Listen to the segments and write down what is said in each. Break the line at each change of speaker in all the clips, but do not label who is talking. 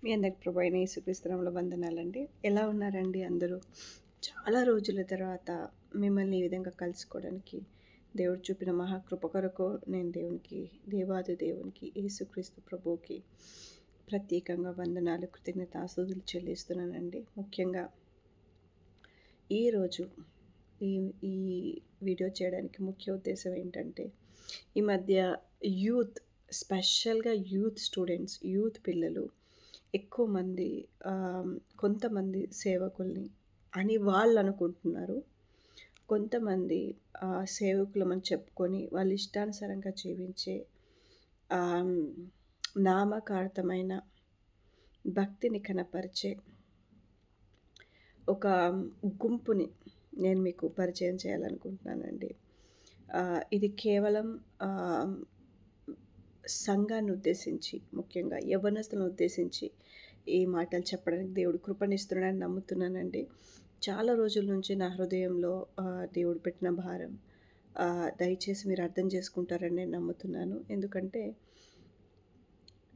మీ అందరికి ప్రభు అయిన యేసుక్రీస్తు నామములో వందనాలండి. ఎలా ఉన్నారండి అందరూ? చాలా రోజుల తర్వాత మిమ్మల్ని ఈ విధంగా కలుసుకోవడానికి దేవుడు చూపిన మహాకృప కొరకు నేను దేవాది దేవునికి యేసుక్రీస్తు ప్రభువుకి ప్రత్యేకంగా వందనాలు, కృతజ్ఞతాస్తుతులు చెల్లిస్తున్నానండి. ముఖ్యంగా ఈరోజు ఈ ఈ వీడియో చేయడానికి ముఖ్య ఉద్దేశం ఏంటంటే, ఈ మధ్య యూత్, స్పెషల్‌గా యూత్ పిల్లలు ఎక్కువ మంది కొంతమంది సేవకుల్ని అని వాళ్ళు అనుకుంటున్నారు. కొంతమంది సేవకులమని చెప్పుకొని వాళ్ళ ఇష్టానుసారంగా జీవించే ఆహ్, నామకార్థమైన భక్తిని కనపరిచే ఒక గుంపుని నేను మీకు పరిచయం చేయాలనుకుంటున్నానండి. ఇది కేవలం ఆహ్, సంఘాన్ని ఉద్దేశించి, ముఖ్యంగా యవ్వనస్తులను ఉద్దేశించి ఈ మాటలు చెప్పడానికి దేవుడు కృపనిస్తున్నాడని నమ్ముతున్నానండి. చాలా రోజుల నుంచి నా హృదయంలో దేవుడు పెట్టిన భారం. దయచేసి మీరు అర్థం చేసుకుంటారని నేను నమ్ముతున్నాను. ఎందుకంటే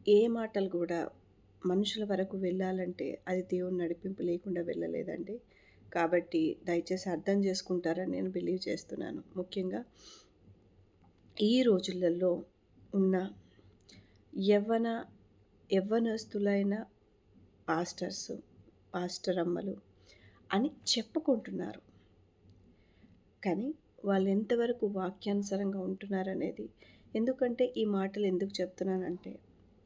ఏ మాటలు కూడా మనుషుల వరకు వెళ్ళాలంటే అది దేవుని నడిపింపు లేకుండా వెళ్ళలేదండి. కాబట్టి దయచేసి అర్థం చేసుకుంటారని నేను బిలీవ్ చేస్తున్నాను. ముఖ్యంగా ఈ రోజులలో ఉన్న యవ్వన యవ్వనస్తులైన పాస్టర్ అమ్మలు అని చెప్పుకుంటున్నారు. కానీ వాళ్ళు ఎంతవరకు వాక్యానుసారంగా ఉంటున్నారనేది, ఎందుకంటే ఈ మాటలు ఎందుకు చెప్తున్నానంటే,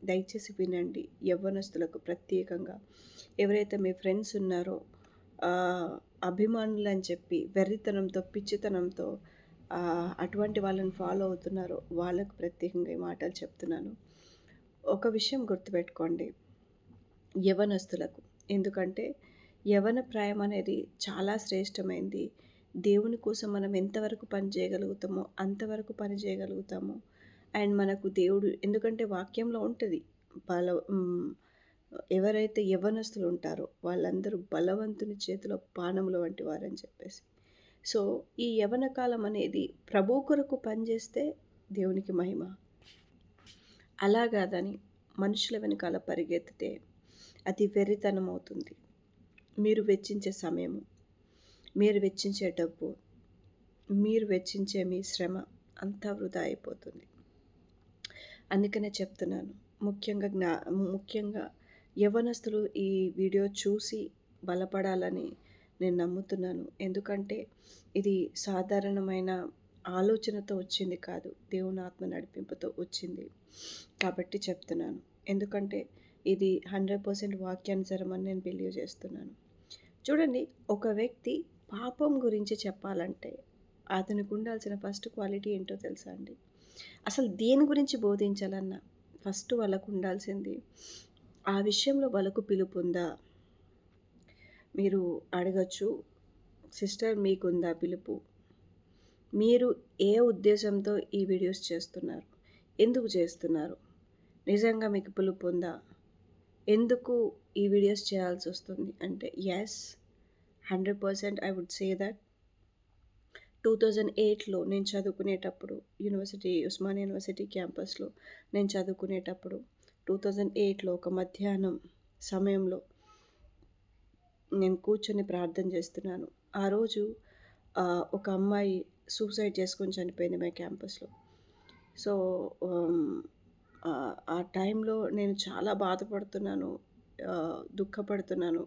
దయచేసి వినండి. యవ్వనస్తులకు ప్రత్యేకంగా ఎవరైతే మీ ఫ్రెండ్స్ ఉన్నారో అభిమానులని చెప్పి వెర్రితనంతో, పిచ్చితనంతో అటువంటి వాళ్ళని ఫాలో అవుతున్నారో వాళ్ళకు ప్రత్యేకంగా ఈ మాటలు చెప్తున్నాను. ఒక విషయం గుర్తుపెట్టుకోండి యవ్వనస్తులకు. ఎందుకంటే యవ్వన ప్రాయం అనేది చాలా శ్రేష్టమైంది. దేవుని కోసం మనం ఎంతవరకు పని చేయగలుగుతామో అంతవరకు పని చేయగలుగుతాము. అండ్ మనకు దేవుడు, ఎందుకంటే వాక్యంలో ఉంటుంది, బల ఎవరైతే యవ్వనస్తులు ఉంటారో వాళ్ళందరూ బలవంతుని చేతిలో పానముల వంటి వారని చెప్పేసి. సో ఈ యవ్వన కాలం అనేది ప్రభువు కొరకు పనిచేస్తే దేవునికి మహిమ. అలా కాదని మనుషుల వెనకాల పరిగెత్తితే అది వెర్రితనం అవుతుంది. మీరు వెచ్చించే సమయము, మీరు వెచ్చించే డబ్బు, మీరు వెచ్చించే మీ శ్రమ అంతా వృధా అయిపోతుంది. అందుకనే చెప్తున్నాను. ముఖ్యంగా యవ్వనస్తులు ఈ వీడియో చూసి బలపడాలని నేను నమ్ముతున్నాను. ఎందుకంటే ఇది సాధారణమైన ఆలోచనతో వచ్చింది కాదు, దేవుని ఆత్మ నడిపింపుతో వచ్చింది కాబట్టి చెప్తున్నాను. ఎందుకంటే ఇది 100% వాక్యానుసారం అని నేను బిలీవ్ చేస్తున్నాను. చూడండి, ఒక వ్యక్తి పాపం గురించి చెప్పాలంటే అతనికి ఉండాల్సిన ఫస్ట్ క్వాలిటీ ఏంటో తెలుసా అండి? అసలు దేని గురించి బోధించాలన్నా ఫస్ట్ వాళ్ళకు ఉండాల్సింది, ఆ విషయంలో వాళ్ళకు పిలుపుందా? మీరు అడగచ్చు, సిస్టర్ మీకుందా పిలుపు? మీరు ఏ ఉద్దేశంతో ఈ వీడియోస్ చేస్తున్నారు? ఎందుకు చేస్తున్నారు? నిజంగా మీకు పిలుపు ఉందా? ఎందుకు ఈ వీడియోస్ చేయాల్సి వస్తుంది అంటే, yes, 100% I would say that 2008లో నేను చదువుకునేటప్పుడు ఉస్మానియా యూనివర్సిటీ క్యాంపస్లో నేను చదువుకునేటప్పుడు 2008లో ఒక మధ్యాహ్నం సమయంలో నేను కూర్చొని ప్రార్థన చేస్తున్నాను. ఆ రోజు ఒక అమ్మాయి సూసైడ్ చేసుకొని చనిపోయింది మా క్యాంపస్లో. సో ఆ టైంలో నేను చాలా బాధపడుతున్నాను, దుఃఖపడుతున్నాను.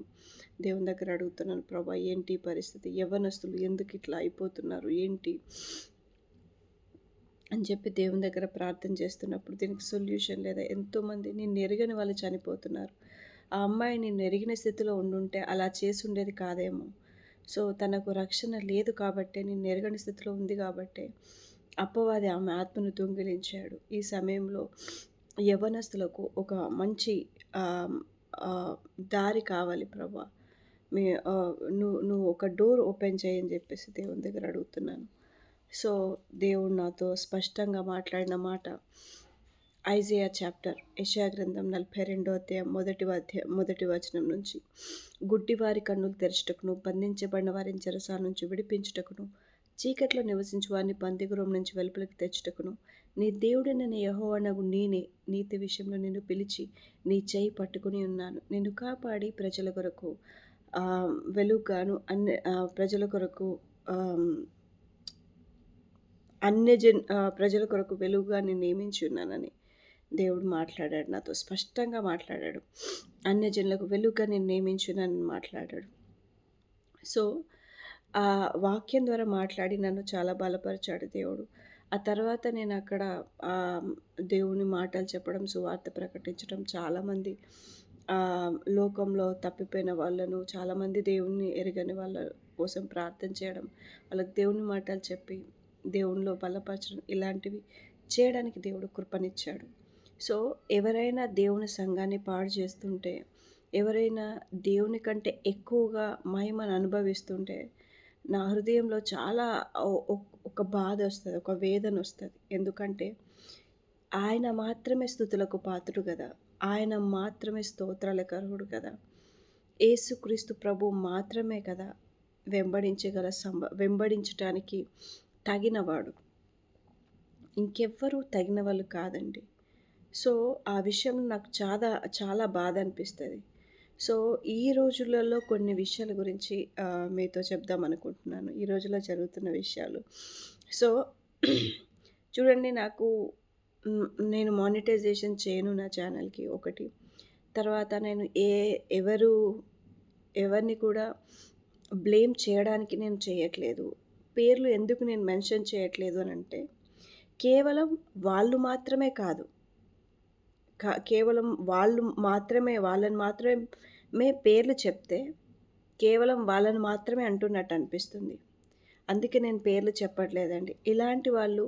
దేవుని దగ్గర అడుగుతున్నాను, ప్రభా ఏంటి పరిస్థితి, యవ్వనస్తులు ఎందుకు ఇట్లా అయిపోతున్నారు ఏంటి అని చెప్పి దేవుని దగ్గర ప్రార్థన చేస్తున్నప్పుడు దీనికి సొల్యూషన్ లేదా, ఎంతోమంది నేను ఎరగని వాళ్ళు చనిపోతున్నారు. ఆ అమ్మాయి నేను ఎరిగిన స్థితిలో ఉండుంటే అలా చేసి ఉండేది కాదేమో. సో తనకు రక్షణ లేదు కాబట్టే, నేను ఎరగని స్థితిలో ఉంది కాబట్టే అపవాది ఆమె ఆత్మను దొంగిలించాడు. ఈ సమయంలో యవ్వనస్తులకు ఒక మంచి దారి కావాలి ప్రభా. మీ నువ్వు ఒక డోర్ ఓపెన్ చేయని చెప్పేసి దేవుని దగ్గర అడుగుతున్నాను. సో దేవుడు నాతో స్పష్టంగా మాట్లాడిన మాట, ఐజయా చాప్టర్, యెషయా గ్రంథం 42వ అధ్యాయం మొదటి వచనం నుంచి, గుడ్డివారి కన్నులు తెరచుటకును, బంధించబడిన వారిని చెరసాల నుంచి విడిపించుటకును, చీకట్లో నివసించు వారిని బందిగృహం నుంచి వెలుపలికి తెచ్చుటకును, నీ దేవుడైన యెహోవానగు నేనే నీతి విషయంలో నిన్ను పిలిచి, నీ చేయి పట్టుకొని ఉన్నాను. నిన్ను కాపాడి ప్రజల కొరకు వెలుగుగాను ప్రజల కొరకు ఆహ్, ప్రజల కొరకు వెలుగుగా నేను నియమించి ఉన్నానని దేవుడు మాట్లాడాడు నాతో. స్పష్టంగా మాట్లాడాడు. అన్యజనులకు వెలుగుగా నేను నియమించున్నానని మాట్లాడాడు. సో, ఆ వాక్యం ద్వారా మాట్లాడి నన్ను చాలా బలపరిచాడు దేవుడు. ఆ తర్వాత నేనక్కడ ఆహ్, దేవుని మాటలు చెప్పడం, సువార్త ప్రకటించడం, చాలామంది లోకంలో తప్పిపోయిన వాళ్ళను, చాలామంది దేవుణ్ణి ఎరగని వాళ్ళ కోసం ప్రార్థన చేయడం, వాళ్ళకి దేవుని మాటలు చెప్పి, దేవునిలో బలపరచడం, ఇలాంటివి చేయడానికి దేవుడు కృపనిచ్చాడు. సో, ఎవరైనా దేవుని సంఘాన్ని పాడు చేస్తుంటే, ఎవరైనా దేవుని కంటే ఎక్కువగా మహిమను అనుభవిస్తుంటే, నా హృదయంలో చాలా ఒ ఒ ఒక బాధొస్తది. ఒక వేదనొస్తది. ఎందుకంటే, ఆయన మాత్రమే స్తుతులకు పాత్రుడు గదా! ఆయన మాత్రమే స్తోత్రాలకు అర్హుడు కదా! యేసుక్రీస్తు ప్రభువు మాత్రమే కదా! వెంబడించటానికి తగినవాడు. ఇంకెవ్వరు తగిన వాళ్ళు కాదండి. సో, ఆ విషయం నాకు చాలా బాధ అనిపిస్తది. సో, ఈ రోజులలో కొన్ని విషయాల గురించి మీతో చెప్దామనుకుంటున్నాను. ఈ రోజుల్లో జరుగుతున్న విషయాలు. సో, చూడండి, నేను మానిటైజేషన్ చేయను నా ఛానల్‌కి ఒకటి. తర్వాత నేను ఎవరు ఎవరిని కూడా బ్లేమ్ చేయడానికి నేను చేయట్లేదు. పేర్లు ఎందుకు నేను మెన్షన్ చేయట్లేదు అనంటే, కేవలం వాళ్ళు మాత్రమే కాదు. కేవలం వాళ్ళని మాత్రమే పేర్లు చెప్తే, కేవలం వాళ్ళని మాత్రమే అంటున్నట్టు అనిపిస్తుంది. అందుకే నేను పేర్లు చెప్పట్లేదండి. ఇలాంటి వాళ్ళు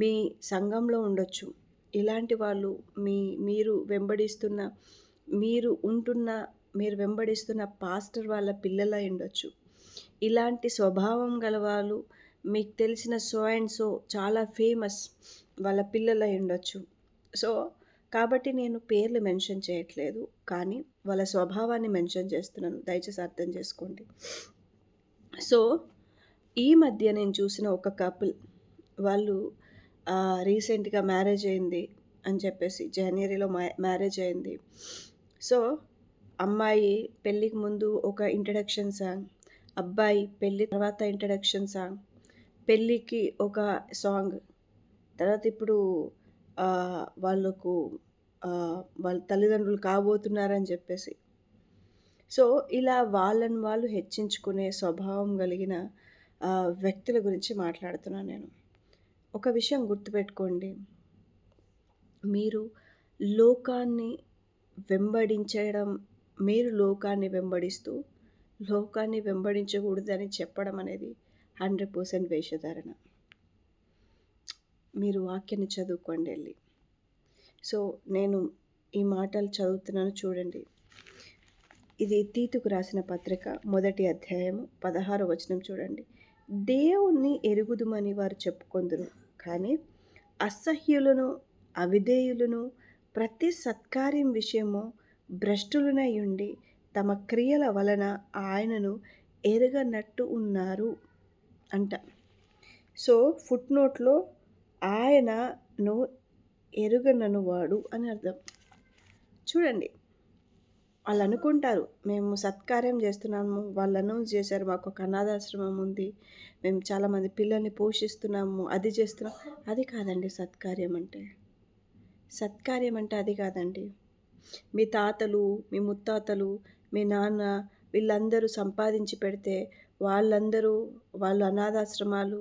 మీ సంఘంలో ఉండొచ్చు. ఇలాంటి వాళ్ళు మీరు వెంబడిస్తున్న మీరు ఉంటున్న మీరు వెంబడిస్తున్న పాస్టర్ వాళ్ళ పిల్లలై ఉండొచ్చు. ఇలాంటి స్వభావం గల వాళ్ళు మీకు తెలిసిన సో అండ్ సో చాలా ఫేమస్ వాళ్ళ పిల్లలై ఉండొచ్చు. సో, కాబట్టి నేను పేర్లు మెన్షన్ చేయట్లేదు. కానీ వాళ్ళ స్వభావాన్ని మెన్షన్ చేస్తున్నాను. దయచేసి అర్థం చేసుకోండి. సో, ఈ మధ్య నేను చూసిన ఒక కపుల్ వాళ్ళు రీసెంట్‌గా మ్యారేజ్ అయింది అని చెప్పేసి జనవరిలో మ్యారేజ్ అయింది. సో, అమ్మాయి పెళ్ళికి ముందు ఒక ఇంట్రడక్షన్ సాంగ్, అబ్బాయి పెళ్లి తర్వాత ఇంట్రడక్షన్ సాంగ్, పెళ్ళికి ఒక సాంగ్, తర్వాత ఇప్పుడు వాళ్ళ తల్లిదండ్రులు కాబోతున్నారని చెప్పేసి. సో, ఇలా వాళ్ళని వాళ్ళు హెచ్చించుకునే స్వభావం కలిగిన వ్యక్తుల గురించి మాట్లాడుతున్నాను నేను. ఒక విషయం గుర్తుపెట్టుకోండి. మీరు లోకాన్ని వెంబడించడం మీరు లోకాన్ని వెంబడిస్తూ, లోకాన్ని వెంబడించకూడదని చెప్పడం అనేది 100% వేషధారణ. మీరు వాక్యాన్ని చదువుకోండి ఎళ్లి. సో, నేను ఈ మాటలు చదువుతున్నాను చూడండి. ఇది తీతుకు రాసిన పత్రిక మొదటి అధ్యాయము 16వ వచనం చూడండి. దేవుణ్ణి ఎరుగుదుమని వారు చెప్పుకొందురు. కానీ అసహ్యులను, అవిధేయులను, ప్రతి సత్కార్యం విషయము భ్రష్టులనై ఉండి తమ క్రియల వలన ఆయనను ఎరగనట్టు ఉన్నారు అంట. సో, ఫుట్‌నోట్‌లో ఆయనను ఎరుగననువాడు అని అర్థం. చూడండి, వాళ్ళనుకుంటారు మేము సత్కార్యం చేస్తున్నాము. వాళ్ళు అనౌన్స్ చేశారు మాకు ఒక అనాథాశ్రమం ఉంది. మేము చాలామంది పిల్లల్ని పోషిస్తున్నాము. అది చేస్తున్నాం. అది కాదండి సత్కార్యం అంటే. సత్కార్యం అంటే అది కాదండి. మీ తాతలు, మీ ముత్తాతలు, మీ నాన్న వీళ్ళందరూ సంపాదించి పెడితే వాళ్ళు అనాథాశ్రమాలు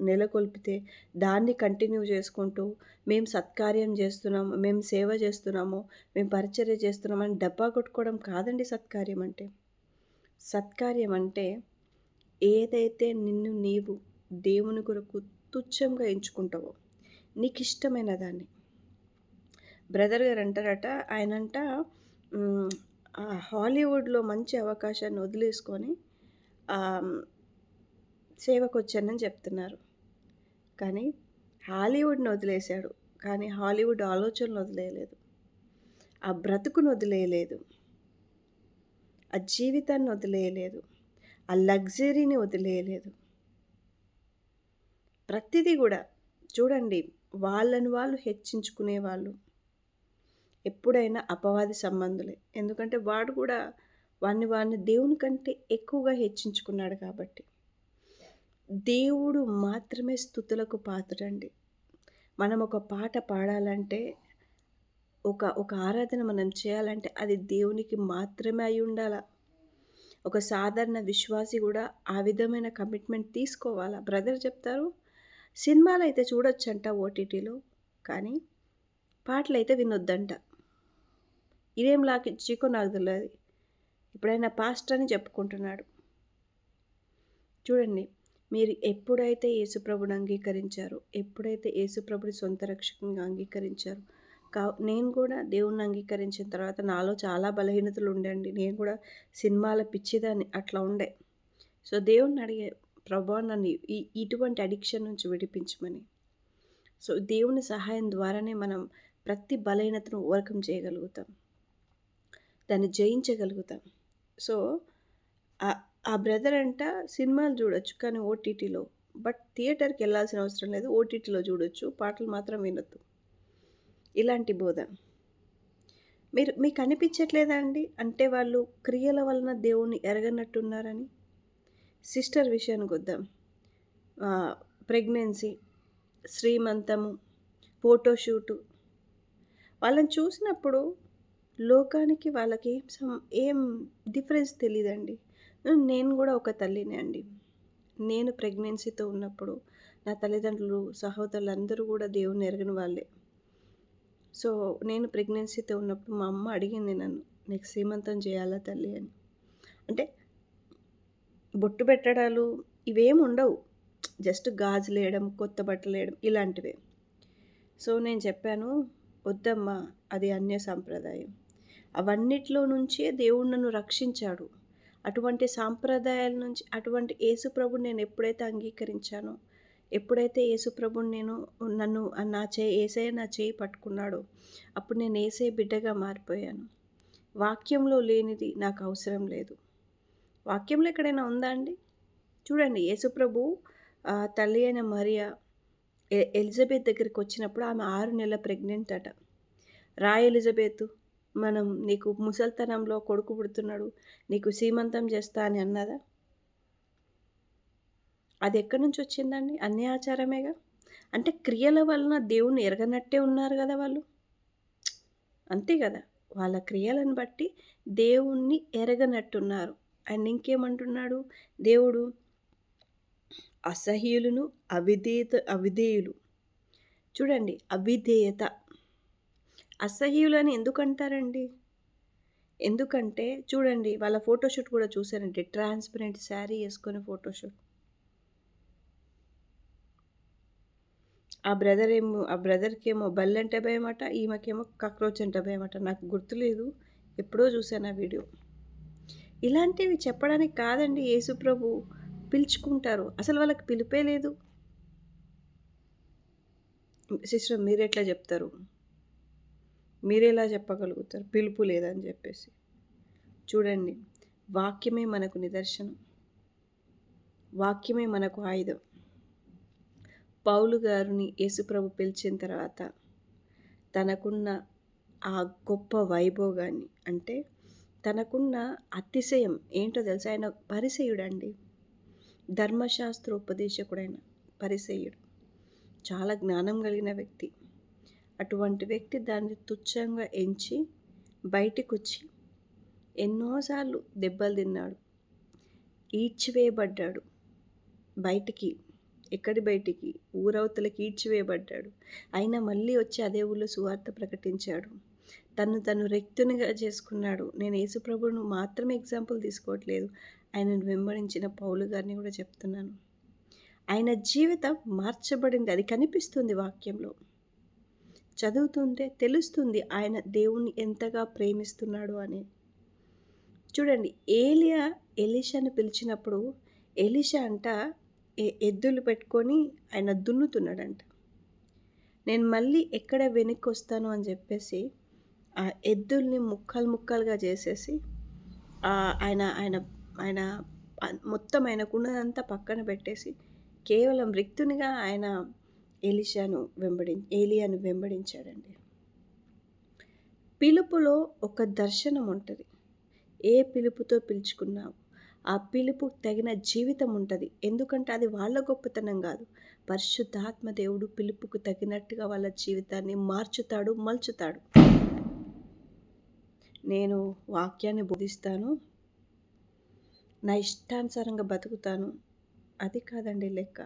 నెలకొల్పితే దాన్ని కంటిన్యూ చేసుకుంటూ మేము సత్కార్యం చేస్తున్నాము, మేము సేవ చేస్తున్నాము, మేము పరిచర్య చేస్తున్నామని డబ్బా కొట్టుకోవడం కాదండి సత్కార్యం అంటే. సత్కార్యం అంటే ఏదైతే నిన్ను నీవు దేవుని కొరకు తుచ్చంగా ఎంచుకుంటావో, నీకిష్టమైన దాన్ని. బ్రదర్ గారు అంటారట, ఆయనంట హాలీవుడ్‌లో మంచి అవకాశాన్ని వదిలేసుకొని సేవకొచ్చానని చెప్తున్నారు. కానీ హాలీవుడ్‌ని వదిలేశాడు. కానీ హాలీవుడ్ ఆలోచనలు వదిలేయలేదు. ఆ బ్రతుకును వదిలేయలేదు. ఆ జీవితాన్ని వదిలేయలేదు. ఆ లగ్జరీని వదిలేయలేదు. ప్రతిదీ గూడా చూడండి, వాళ్ళని వాళ్ళు హెచ్చించుకునేవాళ్ళు ఎప్పుడైనా అపవాది సంబంధులే. ఎందుకంటే వాడు కూడా వాడిని దేవుని కంటే ఎక్కువగా హెచ్చించుకున్నాడు కాబట్టి. దేవుడు మాత్రమే స్తుతులకు పాత్రుడండి. మనం ఒక పాట పాడాలంటే, ఒక ఆరాధన మనం చేయాలంటే అది దేవునికి మాత్రమే అయ్యుండాల. ఒక సాధారణ విశ్వాసి గూడా ఆ విధమైన కమిట్మెంట్ తీసుకోవాలా. బ్రదర్ చెప్తారు, సినిమాలైతే చూడొచ్చంట ఓటీటీలో, కానీ పాటలైతే వినొద్దంట. ఇదేం లాజిక్కో నాకు తెలవది. ఇప్పుడాయన పాస్టర్ అని చెప్పుకుంటున్నాడు. చూడండి, మీరు ఎప్పుడైతే యేసుప్రభుని అంగీకరించారో, ఎప్పుడైతే యేసుప్రభుని సొంత రక్షకునిగా అంగీకరించారో, నేను కూడా దేవుణ్ణి అంగీకరించిన తర్వాత నాలో చాలా బలహీనతలు ఉండండి. నేను కూడా సినిమాల పిచ్చిదాన్ని అట్లా ఉండే. సో దేవుణ్ణి అడిగే, ప్రభువా నన్ను ఇటువంటి అడిక్షన్ నుంచి విడిపించమని. సో దేవుని సహాయం ద్వారానే మనం ప్రతి బలహీనతను ఓవర్కమ్ చేయగలుగుతాం, దాన్ని జయించగలుగుతాం. సో ఆ బ్రదర్ అంట సినిమాలు చూడొచ్చు కానీ ఓటీటీలో, బట్ థియేటర్కి వెళ్ళాల్సిన అవసరం లేదు, ఓటీటీలో చూడొచ్చు, పాటలు మాత్రం వినొద్దు. ఇలాంటి బోధ మీకు అనిపించట్లేదా అండి? అంటే వాళ్ళు క్రియల వలన దేవుణ్ణి ఎరగనట్టున్నారని. సిస్టర్ విషయానికి వద్దాం. ప్రెగ్నెన్సీ, శ్రీమంతము, ఫోటోషూటు, వాళ్ళని చూసినప్పుడు లోకానికి వాళ్ళకి ఏం డిఫరెన్స్ తెలీదండి. నేను కూడా ఒక తల్లినే అండి. నేను ప్రెగ్నెన్సీతో ఉన్నప్పుడు నా తల్లిదండ్రులు, సహోదరులు అందరూ కూడా దేవుణ్ణి ఎరగని వాళ్ళే. సో నేను ప్రెగ్నెన్సీతో ఉన్నప్పుడు మా అమ్మ అడిగింది నన్ను, నీకు శ్రీమంతం చేయాలా తల్లి అని. అంటే బొట్టు పెట్టడాలు ఇవేమి ఉండవు, జస్ట్ గాజులేయడం, కొత్త బట్టలేయడం ఇలాంటివే. సో నేను చెప్పాను, వద్దమ్మా, అది అన్య సాంప్రదాయం. అవన్నిట్లో నుంచే దేవుడు నన్ను రక్షించాడు. అటువంటి సాంప్రదాయాల నుంచి, అటువంటి యేసుప్రభుని నేను ఎప్పుడైతే అంగీకరించానో, ఎప్పుడైతే యేసుప్రభుని నన్ను యేసయ్య నా చేయి పట్టుకున్నాడో, అప్పుడు నేను యేసయ్య బిడ్డగా మారిపోయాను. వాక్యంలో లేనిది నాకు అవసరం లేదు. వాక్యంలో ఎక్కడైనా ఉందా అండి? చూడండి, యేసుప్రభు తల్లి అయిన మరియా ఎలిజబెత్ దగ్గరికి వచ్చినప్పుడు ఆమె 6 నెలల ప్రెగ్నెంట్ అట. ఎలిజబెత్, నీకు ముసల్తనంలో కొడుకు పుడుతున్నాడు, నీకు సీమంతం చేస్తా అని అన్నదా? అది ఎక్కడి నుంచి వచ్చిందండి? అన్ని ఆచారమేగా. అంటే క్రియల వలన దేవుణ్ణి ఎరగనట్టే ఉన్నారు కదా వాళ్ళు. అంతే కదా, వాళ్ళ క్రియలను బట్టి దేవుణ్ణి ఎరగనట్టున్నారు. అండ్ ఇంకేమంటున్నాడు దేవుడు? అసహ్యులను, అవిధేయులు. చూడండి, అవిధేయత. అసహ్యులు అని ఎందుకంటారండి? ఎందుకంటే చూడండి, వాళ్ళ ఫోటోషూట్ కూడా చూసారంటే ట్రాన్స్పరెంట్ శారీ వేసుకొని ఫోటోషూట్. ఆ బ్రదర్కేమో బల్లంటే భయమట, ఈమెకేమో కాక్రోచ్ అంటే భయమట. నాకు గుర్తులేదు, ఎప్పుడో చూశాను ఆ వీడియో. ఇలాంటివి చెప్పడానికి కాదండి యేసుప్రభు పిలుచుకుంటారు, అసలు వాళ్ళకి పిలిపే లేదు. సిస్టర్ మీరెట్లా చెప్తారు? మీరెలా చెప్పగలుగుతారు పిలుపు లేదని చెప్పేసి? చూడండి, వాక్యమే మనకు నిదర్శనం, వాక్యమే మనకు ఆయుధం. పౌలు గారిని యేసుప్రభు పిలిచిన తర్వాత తనకున్న ఆ గొప్ప వైభోగాన్ని, అంటే తనకున్న అతిశయం ఏంటో తెలుసా? ఆయన పరిసయ్యుడండి, ధర్మశాస్త్రోపదేశకుడైన పరిసయ్యుడు, చాలా జ్ఞానం కలిగిన వ్యక్తి. అటువంటి వ్యక్తి దాన్ని తుచ్చంగా ఎంచి బయటికి వచ్చి ఎన్నోసార్లు దెబ్బలు తిన్నాడు, ఈడ్చివేయబడ్డాడు బయటికి. ఎక్కడి బయటికి? ఊరవతలకి ఈడ్చివేయబడ్డాడు. అయినా మళ్ళీ వచ్చి అదే ఊళ్ళో సువార్త ప్రకటించాడు. తను రెక్తునిగా చేసుకున్నాడు. నేను యేసుప్రభువును మాత్రమే ఎగ్జాంపుల్ తీసుకోవట్లేదు, ఆయనను వెంబడించిన పౌలు గారిని కూడా చెప్తున్నాను. ఆయన జీవితం మార్చబడింది, అది కనిపిస్తుంది వాక్యంలో. చదువుతుంటే తెలుస్తుంది ఆయన దేవుణ్ణి ఎంతగా ప్రేమిస్తున్నాడు అని. చూడండి, ఎలీషాని పిలిచినప్పుడు ఎలీషా అంట ఎద్దులు పెట్టుకొని ఆయన దున్నుతున్నాడంట. నేను మళ్ళీ ఎక్కడ వెనక్కి వస్తాను అని చెప్పేసి ఆ ఎద్దుల్ని ముక్కలుగా చేసేసి ఆయన ఆయన ఆయన మొత్తం ఆయనకున్నదంతా పక్కన పెట్టేసి కేవలం రిక్తునిగా ఆయన ఏలియాను వెంబడించాడండి. పిలుపులో ఒక దర్శనం ఉంటది. ఏ పిలుపుతో పిలుచుకున్నావు, ఆ పిలుపుకు తగిన జీవితం ఉంటది. ఎందుకంటే అది వాళ్ళ గొప్పతనం గాదు. పరిశుద్ధాత్మ దేవుడు పిలుపుకు తగినట్టుగా వాళ్ళ జీవితాన్ని మార్చుతాడు, మలుచుతాడు. నేను వాక్యాన్ని బోధిస్తాను, నా ఇష్టానుసారంగా బతుకుతాను. అది కాదండి లెక్క.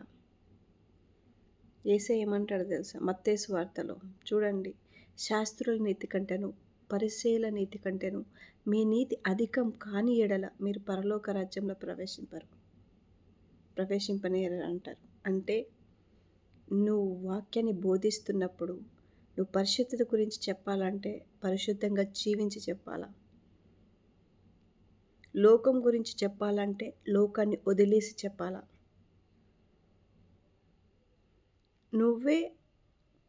యేసయ్య ఏమంటాడో తెలుసా? మత్తయి సువార్తలో చూడండి. శాస్త్రుల నీతి కంటేను, పరిసయ్యుల నీతి కంటేను మీ నీతి అధికం కాని యెడల మీరు పరలోక రాజ్యంలో ప్రవేశింపనేరరు అంటారు. అంటే నువ్వు వాక్యాన్ని బోధిస్తున్నప్పుడు నువ్వు పరిశుద్ధత గురించి చెప్పాలంటే పరిశుద్ధంగా జీవించి చెప్పాలా. లోకం గురించి చెప్పాలంటే లోకాన్ని వదిలేసి చెప్పాలా. నువ్వే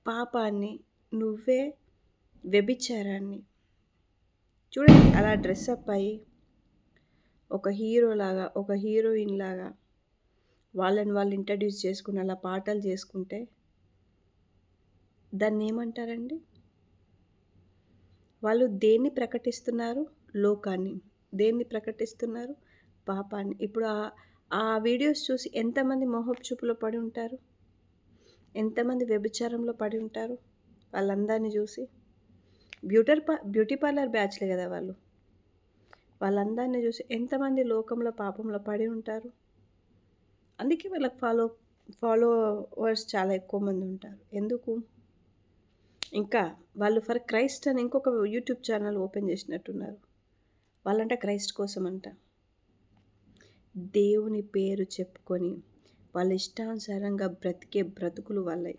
పాపాన్ని, నువ్వే వ్యభిచారాన్ని చూడండి అలా డ్రెస్అప్ అయ్యి ఒక హీరోలాగా, ఒక హీరోయిన్ లాగా వాళ్ళని వాళ్ళు ఇంట్రడ్యూస్ చేసుకుని అలా పాటలు చేసుకుంటే దాన్ని ఏమంటారండి? వాళ్ళు దేన్ని ప్రకటిస్తున్నారు? లోకాన్ని. దేన్ని ప్రకటిస్తున్నారు? పాపాన్ని. ఇప్పుడు ఆ వీడియోస్ చూసి ఎంతమంది మోహపు చూపులో పడి ఉంటారు? ఎంతమంది వ్యభిచారంలో పడి ఉంటారు? వాళ్ళందరిని చూసి బ్యూటీ పార్లర్ బ్యాచ్లే కదా వాళ్ళు. వాళ్ళందరిని చూసి ఎంతమంది లోకంలో పాపంలో పడి ఉంటారు? అందుకే వాళ్ళకి ఫాలోవర్స్ చాలా ఎక్కువ మంది ఉంటారు. ఎందుకు? ఇంకా వాళ్ళు ఫర్ క్రైస్ట్ అని ఇంకొక యూట్యూబ్ ఛానల్ ఓపెన్ చేసినట్టున్నారు. వాళ్ళంట క్రైస్ట్ కోసం అంట. దేవుని పేరు చెప్పుకొని వాళ్ళ ఇష్టానుసారంగా బ్రతికే బ్రతుకులు వాళ్ళవి.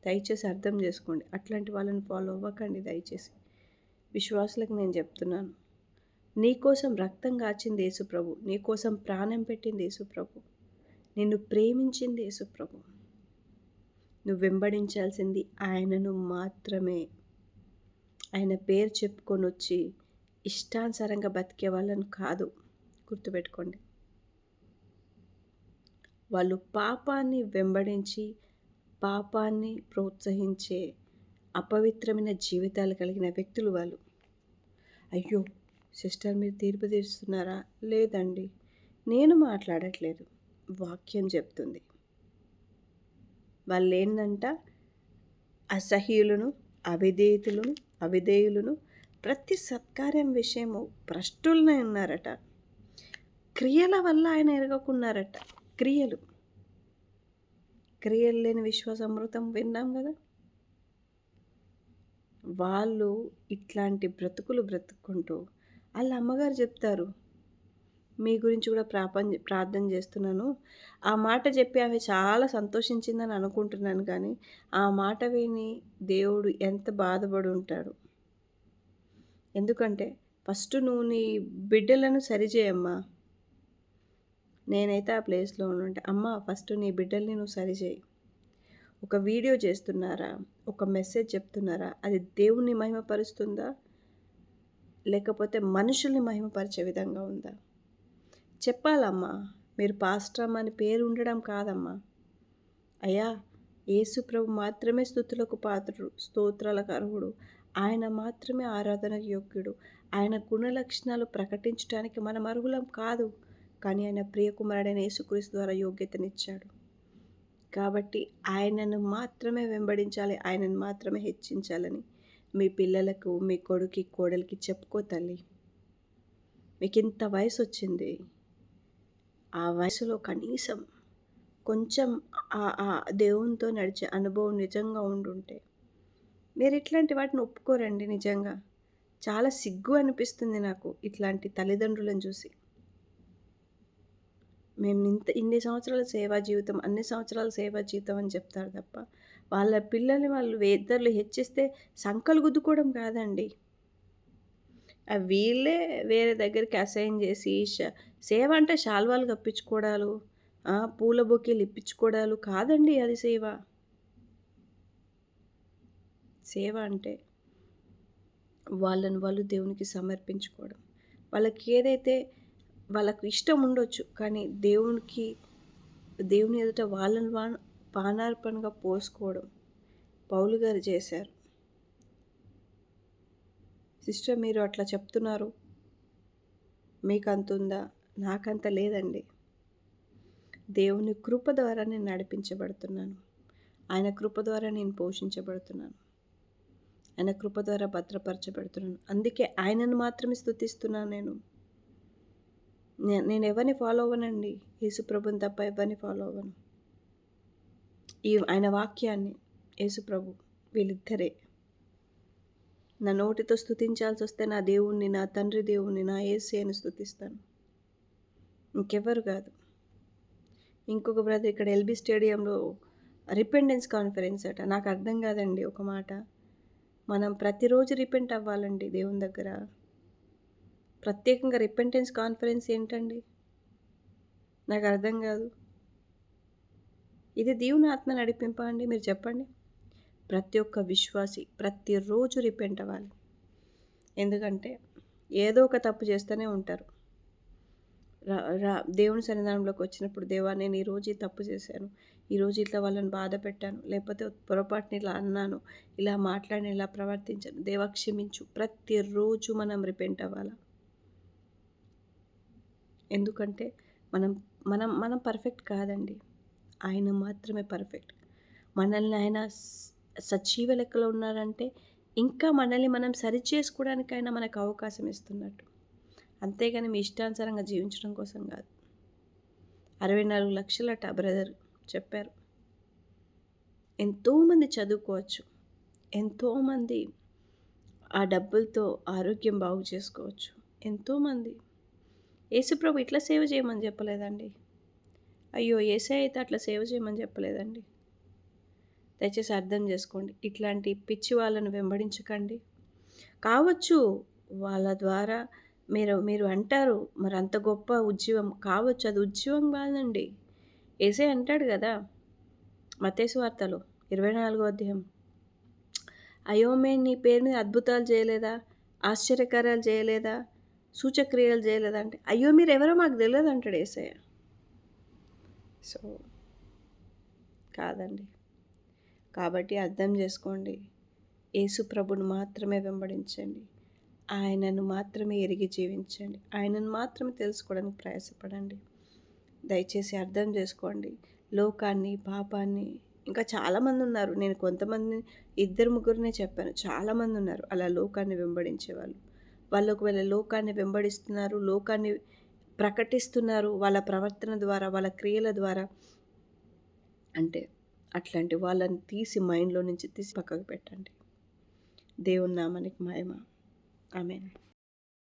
దయచేసి అర్థం చేసుకోండి. అట్లాంటి వాళ్ళని ఫాలో అవ్వకండి దయచేసి. విశ్వాసులకు నేను చెప్తున్నాను. నీకోసం రక్తం కాచింది యేసుప్రభు. నీకోసం ప్రాణం పెట్టింది యేసుప్రభు. నిన్ను ప్రేమించింది యేసుప్రభు. నువ్వు వెంబడించాల్సింది ఆయనను మాత్రమే. ఆయన పేరు చెప్పుకొని వచ్చి ఇష్టానుసారంగా బతికే వాళ్ళని కాదు. గుర్తుపెట్టుకోండి. వాళ్ళు పాపాన్ని వెంబడించి పాపాన్ని ప్రోత్సహించే అపవిత్రమైన జీవితాలు కలిగిన వ్యక్తులు వాళ్ళు. అయ్యో సిస్టర్ మీరు తీర్పు తీరుస్తున్నారా? లేదండి, నేను మాట్లాడట్లేదు, వాక్యం చెప్తుంది. వాళ్ళు ఏంటంట అసహ్యులను, అవిధేయులను, ప్రతి సత్కార్యం విషయము భ్రష్టులనే ఉన్నారట. క్రియల వల్ల ఆయన ఎరగకున్నారట. క్రియలు లేని విశ్వాసామృతం విన్నాం కదా. వాళ్ళు ఇట్లాంటి బ్రతుకులు బ్రతుక్కుంటూ వాళ్ళ అమ్మగారు చెప్తారు, మీ గురించి కూడా ప్రార్థన చేస్తున్నాను. ఆ మాట చెప్పి ఆమె చాలా సంతోషించిందని అనుకుంటున్నాను. కానీ ఆ మాట విని దేవుడు ఎంత బాధపడి ఉంటాడు. ఎందుకంటే ఫస్ట్ నువ్వు నీ బిడ్డలను సరిచేయమ్మా. నేనైతే ఆ ప్లేస్లో ఉంటే అమ్మ ఫస్ట్ నీ బిడ్డల్ని నువ్వు సరిచేయి. ఒక వీడియో చేస్తున్నారా, ఒక మెసేజ్ చెప్తున్నారా, అది దేవుణ్ణి మహిమపరుస్తుందా లేకపోతే మనుషుల్ని మహిమపరిచే విధంగా ఉందా? చెప్పాలమ్మా. మీరు పాస్టర్ అని పేరు ఉండడం కాదమ్మా. అయ్యా యేసు ప్రభు మాత్రమే స్తుతులకు పాత్రుడు, స్తోత్రాలకు అర్హుడు. ఆయన మాత్రమే ఆరాధనకు యోగ్యుడు. ఆయన గుణలక్షణాలు ప్రకటించడానికి మనం అర్హులం కాదు. కానీ ఆయన ప్రియకుమారుడైన యేసుక్రీస్తు ద్వారా యోగ్యతనిచ్చాడు. కాబట్టి ఆయనను మాత్రమే వెంబడించాలి, ఆయనను మాత్రమే హెచ్చించాలని మీ పిల్లలకు, మీ కొడుకు కోడలికి చెప్పుకో తల్లి. మీకు ఇంత వయసు వచ్చింది, ఆ వయసులో కనీసం కొంచెం దేవునితో నడిచే అనుభవం నిజంగా ఉండుంటే మీరు ఇట్లాంటి వాటిని ఒప్పుకోరండి. నిజంగా చాలా సిగ్గు అనిపిస్తుంది నాకు ఇట్లాంటి తల్లిదండ్రులను చూసి. మేము ఇన్ని సంవత్సరాల సేవా జీవితం, అన్ని సంవత్సరాల సేవా జీవితం అని చెప్తారు తప్ప వాళ్ళ పిల్లల్ని వాళ్ళు ఇద్దరు హెచ్చిస్తే సంకలు గుద్దుకోవడం కాదండి. వీళ్ళే వేరే దగ్గరికి అసైన్ చేసి సేవ అంటే శాల్వాలు కప్పించుకోవడాలు, పూల బొకేలు ఇప్పించుకోవడాలు కాదండి అది సేవ. సేవ అంటే వాళ్ళని వాళ్ళు దేవునికి సమర్పించుకోవడం. వాళ్ళకి ఏదైతే వాళ్ళకు ఇష్టం ఉండొచ్చు. కానీ దేవుని ఎదుట వాళ్ళని పానార్పణగా పోసుకోవడం పౌలు గారు చేశారు. సిస్టర్ మీరు అట్లా చెప్తున్నారు. మీకంతుందా? నాకంత లేదండి. దేవుని కృప ద్వారా నేను నడిపించబడుతున్నాను. ఆయన కృప ద్వారా నేను పోషించబడుతున్నాను. ఆయన కృప ద్వారా భద్రపరచబడుతున్నాను. అందుకే ఆయనను మాత్రమే స్తుతిస్తున్నాను నేను. నేను ఎవరిని ఫాలో అవ్వనండి. యేసుప్రభుని తప్ప ఎవరిని ఫాలో అవ్వను. ఆయన వాక్యాన్ని, యేసుప్రభు వీళ్ళిద్దరే. నా నోటితో స్తుతించాల్సొస్తే నా దేవుణ్ణి, నా తండ్రి దేవుణ్ణి, నా యేసయ్యని స్తుతిస్తాను. ఇంకెవ్వరు కాదు. ఇంకొక బ్రదర్ ఇక్కడ ఎల్బీ స్టేడియంలో రిపెండెన్స్ కాన్ఫరెన్స్ అట. నాకు అర్థం కాదండి ఒక మాట. మనం ప్రతిరోజు రిపెంట్ అవ్వాలండి దేవుని దగ్గర. ప్రత్యేకంగా రిపెంటెన్స్ కాన్ఫరెన్స్ ఏంటండి? నాకు అర్థం కాదు. ఇది దేవుని ఆత్మ నడిపింపా అండి? మీరు చెప్పండి. ప్రతి ఒక్క విశ్వాసి ప్రతిరోజు రిపెంట్ అవ్వాలి. ఎందుకంటే ఏదో ఒక తప్పు చేస్తూనే ఉంటారు. దేవుని సన్నిధానంలోకి వచ్చినప్పుడు, దేవా నేను ఈరోజు ఈ తప్పు చేశాను, ఈరోజు ఇట్లా వాళ్ళని బాధ పెట్టాను, లేకపోతే పొరపాటుని ఇలా అన్నాను, ఇలా మాట్లాడిన, ఇలా ప్రవర్తించాను, దేవా క్షమించు. ప్రతిరోజు మనం రిపెంట్ అవ్వాలి. ఎందుకంటే మనం మనం మనం పర్ఫెక్ట్ కాదండి. ఆయన మాత్రమే పర్ఫెక్ట్. మనల్ని ఆయన సజీవ లెక్కలో ఉన్నారంటే ఇంకా మనల్ని మనం సరిచేసుకోవడానికైనా మనకు అవకాశం ఇస్తున్నట్టు. అంతేగాని మీ ఇష్టానుసారంగా జీవించడం కోసం కాదు. 64 లక్షలట బ్రదర్ చెప్పారు. ఎంతోమంది చదువుకోవచ్చు. ఎంతోమంది ఆ డబ్బులతో ఆరోగ్యం బాగు చేసుకోవచ్చు. ఎంతోమంది. యేసుప్రభు ఇట్లా సేవ చేయమని చెప్పలేదండి. అయ్యో! యేసయ్య అయితే అట్లా సేవ చేయమని చెప్పలేదండి. దయచేసి అర్థం చేసుకోండి. ఇట్లాంటి పిచ్చి వాళ్ళను వెంబడించకండి. కావచ్చు వాళ్ళ ద్వారా మీరు అంటారు మరి అంత గొప్ప ఉద్యమం కావచ్చు. అది ఉద్యమం కాదండి. యేసయ్య అంటాడు కదా మత్తయి సువార్తలో 24వ అధ్యాయం, అయ్యో మేము నీ పేరు మీద అద్భుతాలు చేయలేదా, ఆశ్చర్యకార్యాలు చేయలేదా, సూచక్రియలు చేయలేదా అంటే, అయ్యో మీరు ఎవరో మాకు తెలియదు అంటాడు యేసయ్య. సో కాదండి. కాబట్టి అర్థం చేసుకోండి. యేసు ప్రభుని మాత్రమే వెంబడించండి. ఆయనను మాత్రమే ఎరిగి జీవించండి. ఆయనను మాత్రమే తెలుసుకోవడానికి ప్రయాసపడండి. దయచేసి అర్థం చేసుకోండి. లోకాన్ని, పాపాన్ని ఇంకా చాలామంది ఉన్నారు. నేను కొంతమంది 2, 3 చెప్పాను. చాలామంది ఉన్నారు అలా లోకాన్ని వెంబడించేవాళ్ళు. వాళ్ళు ఒకవేళ లోకాన్ని వెంబడిస్తున్నారు, లోకాన్ని ప్రకటిస్తున్నారు వాళ్ళ ప్రవర్తన ద్వారా, వాళ్ళ క్రియల ద్వారా అంటే అట్లాంటి వాళ్ళని తీసి మైండ్‌లో నుంచి తీసి పక్కకు పెట్టండి. దేవుని నామానికి మహిమ. ఆమేన్.